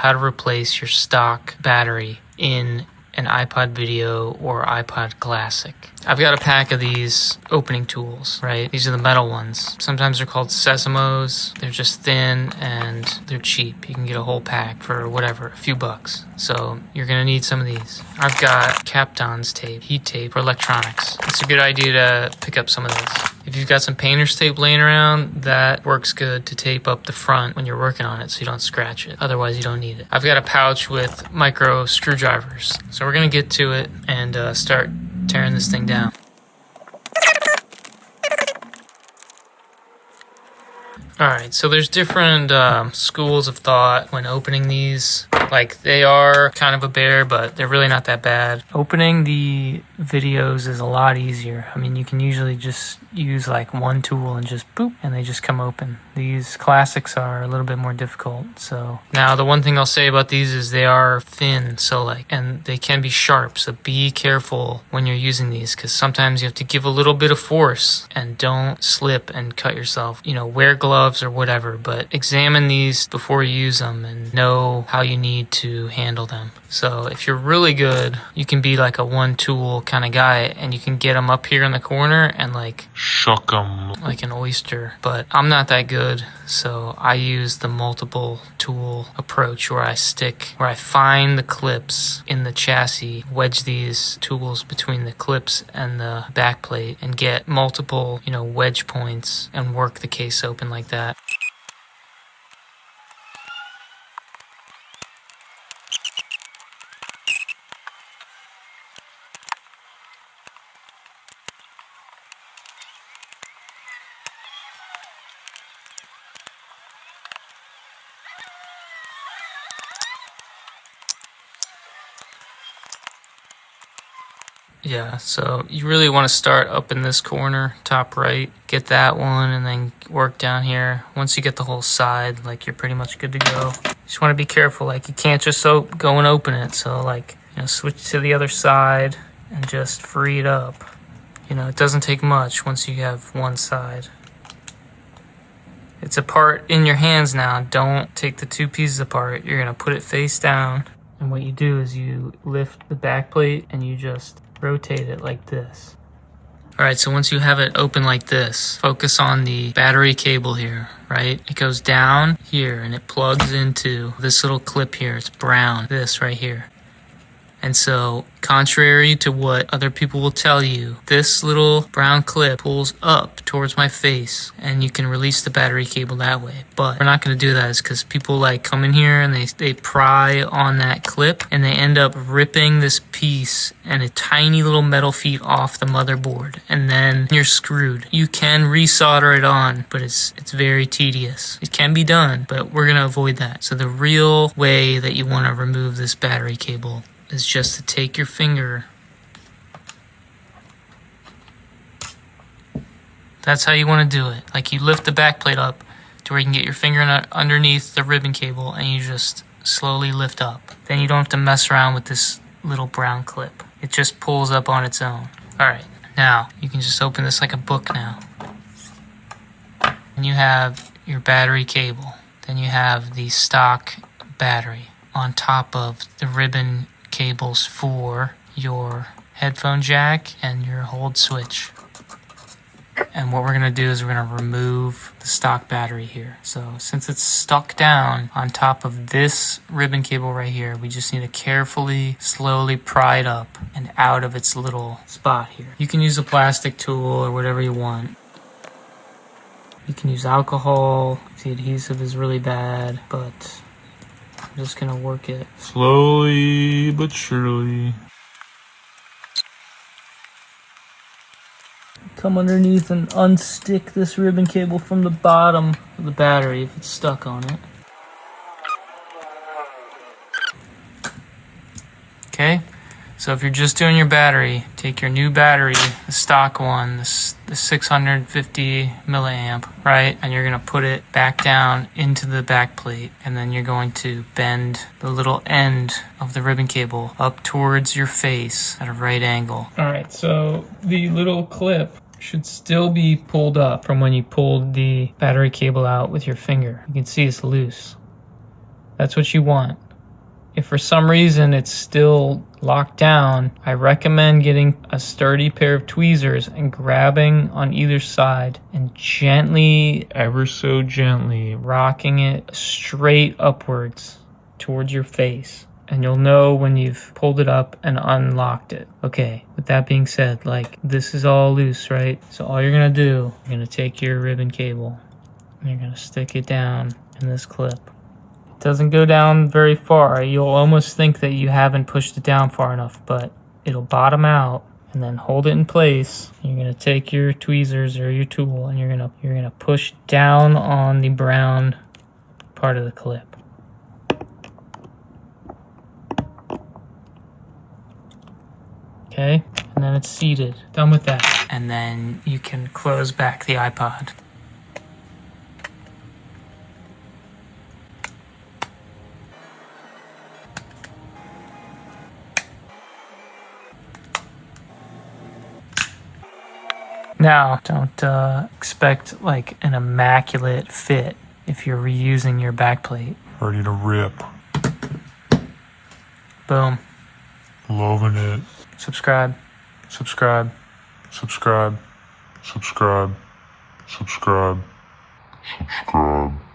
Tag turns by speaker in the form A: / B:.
A: how to replace your stock battery in an iPod Video or iPod Classic. I've got a pack of these opening tools, right? These are the metal ones. Sometimes they're called Sesamos. They're just thin and they're cheap. You can get a whole pack for whatever, a few bucks. So you're gonna need some of these. I've got Kapton's tape, heat tape for electronics. It's a good idea to pick up some of this. If you've got some painter's tape laying around, that works good to tape up the front when you're working on it so you don't scratch it. Otherwise, you don't need it. I've got a pouch with micro screwdrivers. So we're gonna get to it and start tearing this thing down. Alright, so there's different schools of thought when opening these. Like, they are kind of a bear, but they're really not that bad. Opening the videos is a lot easier. I mean, you can usually just use like one tool and just boop, and they just come open. These classics are a little bit more difficult. So now the one thing I'll say about these is they are thin, and they can be sharp. So be careful when you're using these, because sometimes you have to give a little bit of force and don't slip and cut yourself. You know, wear gloves or whatever, but examine these before you use them and know how you need to handle them. So if you're really good, you can be like a one tool kind of guy and you can get them up here in the corner and like
B: shuck them
A: like an oyster. But I'm not that good, so I use the multiple tool approach where I find the clips in the chassis, wedge these tools between the clips and the back plate and get multiple, wedge points and work the case open like that. Yeah, so you really want to start up in this corner, top right, get that one, and then work down here. Once you get the whole side, like, you're pretty much good to go. Just want to be careful, like, you can't just go and open it. So, like, switch to the other side and just free it up. It doesn't take much once you have one side. It's apart in your hands now. Don't take the two pieces apart. You're going to put it face down. And what you do is you lift the back plate and you just rotate it like this. Alright, so once you have it open like this, focus on the battery cable here, right? It goes down here and it plugs into this little clip here. It's brown, this right here. And so, contrary to what other people will tell you, this little brown clip pulls up towards my face and you can release the battery cable that way. But we're not going to do that, because people like come in here and they pry on that clip and they end up ripping this piece and a tiny little metal feet off the motherboard, and then you're screwed. You can resolder it on, but it's very tedious. It can be done, but we're going to avoid that. So the real way that you want to remove this battery cable is just to take your finger. That's how you want to do it. Like, you lift the back plate up to where you can get your finger underneath the ribbon cable and you just slowly lift up. Then you don't have to mess around with this little brown clip. It just pulls up on its own. Alright, now you can just open this like a book now. And you have your battery cable. Then you have the stock battery on top of the ribbon cables for your headphone jack and your hold switch. And what we're going to do is we're going to remove the stock battery here. So since it's stuck down on top of this ribbon cable right here, we just need to carefully, slowly pry it up and out of its little spot here. You can use a plastic tool or whatever you want. You can use alcohol if the adhesive is really bad, but I'm just going to work it
B: slowly but surely.
A: Come underneath and unstick this ribbon cable from the bottom of the battery if it's stuck on it. Okay, so if you're just doing your battery, take your new battery, the stock one, the 650 milliamp, right? And you're going to put it back down into the back plate, and then you're going to bend the little end of the ribbon cable up towards your face at a right angle. Alright, so the little clip should still be pulled up from when you pulled the battery cable out with your finger. You can see it's loose. That's what you want. If for some reason it's still locked down, I recommend getting a sturdy pair of tweezers and grabbing on either side and gently, ever so gently, rocking it straight upwards towards your face. And you'll know when you've pulled it up and unlocked it. Okay, with that being said, like, this is all loose, right? So all you're gonna do, you're gonna take your ribbon cable and you're gonna stick it down in this clip. It doesn't go down very far. You'll almost think that you haven't pushed it down far enough, but it'll bottom out and then hold it in place. You're gonna take your tweezers or your tool and you're gonna push down on the brown part of the clip. Okay, and then it's seated. Done with that. And then you can close back the iPod. Now, don't expect like an immaculate fit if you're reusing your backplate.
B: Ready to rip.
A: Boom.
B: Loving it.
A: Subscribe.
B: Subscribe. Subscribe. Subscribe. Subscribe. Subscribe.